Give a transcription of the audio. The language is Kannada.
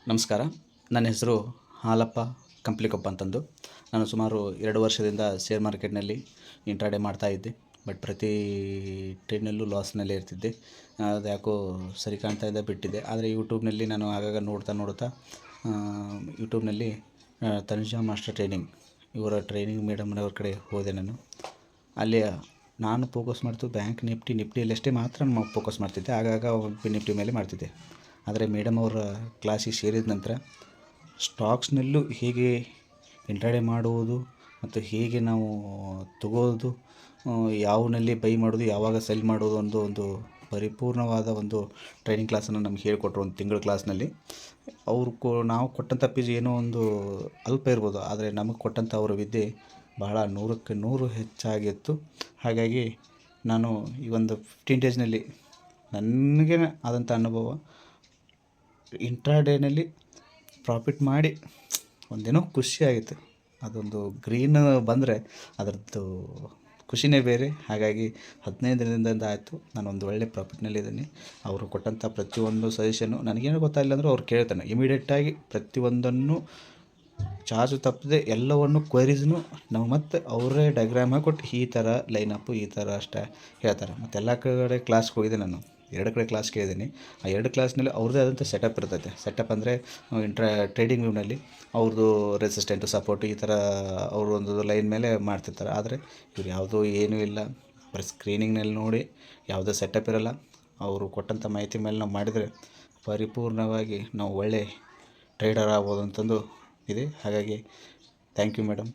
ನಮಸ್ಕಾರ. ನನ್ನ ಹೆಸರು ಹಾಲಪ್ಪ ಕಂಪ್ಲಿಕೊಪ್ಪ ಅಂತಂದು. ನಾನು ಸುಮಾರು 2 ವರ್ಷದಿಂದ ಶೇರ್ ಮಾರ್ಕೆಟ್ನಲ್ಲಿ ಇಂಟ್ರಾಡೇ ಮಾಡ್ತಾಯಿದ್ದೆ. ಬಟ್ ಪ್ರತಿ ಟ್ರೇಡ್ನಲ್ಲೂ ಲಾಸ್ನಲ್ಲೇ ಇರ್ತಿದ್ದೆ. ಅದು ಯಾಕೋ ಸರಿ ಕಾಣ್ತಾ ಇದ್ದ ಬಿಟ್ಟಿದ್ದೆ. ಆದರೆ ಯೂಟ್ಯೂಬ್ನಲ್ಲಿ ನಾನು ಆಗಾಗ ನೋಡ್ತಾ ಯೂಟ್ಯೂಬ್ನಲ್ಲಿ ತನುಜಾ ಮಾಸ್ಟರ್ ಟ್ರೈನಿಂಗ್ ಇವರ ಟ್ರೈನಿಂಗ್ ಮೇಡಮ್ನವ್ರ ಕಡೆ ಹೋದೆ ನಾನು. ಅಲ್ಲಿ ನಾನು ಫೋಕಸ್ ಮಾಡ್ತು ಬ್ಯಾಂಕ್ ನಿಫ್ಟಿಯಲ್ಲಷ್ಟೇ ಮಾತ್ರ ನಾನು ಫೋಕಸ್ ಮಾಡ್ತಿದ್ದೆ. ಆಗಾಗ ನಿಫ್ಟಿ ಮೇಲೆ ಮಾಡ್ತಿದ್ದೆ. ಆದರೆ ಮೇಡಮ್ ಅವರ ಕ್ಲಾಸಿಗೆ ಸೇರಿದ ನಂತರ ಸ್ಟಾಕ್ಸ್ನಲ್ಲೂ ಹೇಗೆ ಇಂಟ್ರಾಡೇ ಮಾಡುವುದು ಮತ್ತು ಹೇಗೆ ನಾವು ತಗೋದು, ಯಾವನಲ್ಲಿ ಬೈ ಮಾಡೋದು, ಯಾವಾಗ ಸೆಲ್ ಮಾಡೋದು ಒಂದು ಪರಿಪೂರ್ಣವಾದ ಒಂದು ಟ್ರೈನಿಂಗ್ ಕ್ಲಾಸನ್ನು ನಮ್ಗೆ ಹೇಳಿಕೊಟ್ರು. ಒಂದು ತಿಂಗಳ ಕ್ಲಾಸ್ನಲ್ಲಿ ನಾವು ಕೊಟ್ಟಂಥ ಫೀಸ್ ಏನೋ ಒಂದು ಅಲ್ಪ ಇರ್ಬೋದು, ಆದರೆ ನಮಗೆ ಕೊಟ್ಟಂಥ ಅವರ ವಿದ್ಯೆ ಬಹಳ 100ಕ್ಕೆ 100 ಹೆಚ್ಚಾಗಿತ್ತು. ಹಾಗಾಗಿ ನಾನು ಈ ಒಂದು 15 ಡೇಸ್ನಲ್ಲಿ ನನಗೇ ಆದಂಥ ಅನುಭವ, ಇಂಟ್ರಾಡೇನಲ್ಲಿ ಪ್ರಾಫಿಟ್ ಮಾಡಿ ಒಂದೇನೋ ಖುಷಿಯಾಗಿತ್ತು. ಅದೊಂದು ಗ್ರೀನ್ ಬಂದರೆ ಅದರದ್ದು ಖುಷಿನೇ ಬೇರೆ. ಹಾಗಾಗಿ 15 ದಿನದಿಂದ ಆಯಿತು, ನಾನೊಂದು ಒಳ್ಳೆ ಪ್ರಾಫಿಟ್ನಲ್ಲಿದ್ದೀನಿ. ಅವರು ಕೊಟ್ಟಂಥ ಪ್ರತಿಯೊಂದು ಸಜೆಷನ್ನು ನನಗೇನು ಗೊತ್ತಾಗಿಲ್ಲ ಅಂದರೂ ಅವ್ರು ಕೇಳ್ತಾನೆ. ಇಮಿಡಿಯೇಟಾಗಿ ಪ್ರತಿಯೊಂದನ್ನು ಚಾರ್ಜು ತಪ್ಪದೆ ಎಲ್ಲವನ್ನು ಕ್ವೈರೀಸ್ನು ನಾವು ಮತ್ತೆ ಅವರೇ ಡಯಾಗ್ರಾಮ್ ಹಾಕಿಕೊಟ್ಟು ಈ ಥರ ಲೈನಪ್ಪು ಈ ಥರ ಅಷ್ಟೇ ಹೇಳ್ತಾರೆ. ಮತ್ತು ಎಲ್ಲ ಕಡೆ ಕ್ಲಾಸ್ಗೆ ಹೋಗಿದ್ದೆ ನಾನು. 2 ಕಡೆ ಕ್ಲಾಸ್ ಕೇಳಿದ್ದೀನಿ. ಆ 2 ಕ್ಲಾಸ್ನಲ್ಲಿ ಅವ್ರದ್ದೇ ಆದಂಥ ಸೆಟಪ್ ಇರ್ತೈತೆ. ಸೆಟಪ್ ಅಂದರೆ ಟ್ರೇಡಿಂಗ್ ವ್ಯೂನಲ್ಲಿ ಅವ್ರದ್ದು ರೆಸಿಸ್ಟೆಂಟು ಸಪೋರ್ಟು ಈ ಥರ ಅವರು ಒಂದು ಲೈನ್ ಮೇಲೆ ಮಾಡ್ತಿರ್ತಾರೆ. ಆದರೆ ಇವ್ರು ಯಾವುದೂ ಏನೂ ಇಲ್ಲ, ಬರೀ ಸ್ಕ್ರೀನಿಂಗ್ನಲ್ಲಿ ನೋಡಿ ಯಾವುದೇ ಸೆಟಪ್ ಇರೋಲ್ಲ. ಅವರು ಕೊಟ್ಟಂಥ ಮಾಹಿತಿ ಮೇಲೆ ನಾವು ಮಾಡಿದರೆ ಪರಿಪೂರ್ಣವಾಗಿ ನಾವು ಒಳ್ಳೆ ಟ್ರೇಡರ್ ಆಗ್ಬೋದು ಅಂತಂದು ಇದೆ. ಹಾಗಾಗಿ ಥ್ಯಾಂಕ್ ಯು ಮೇಡಮ್.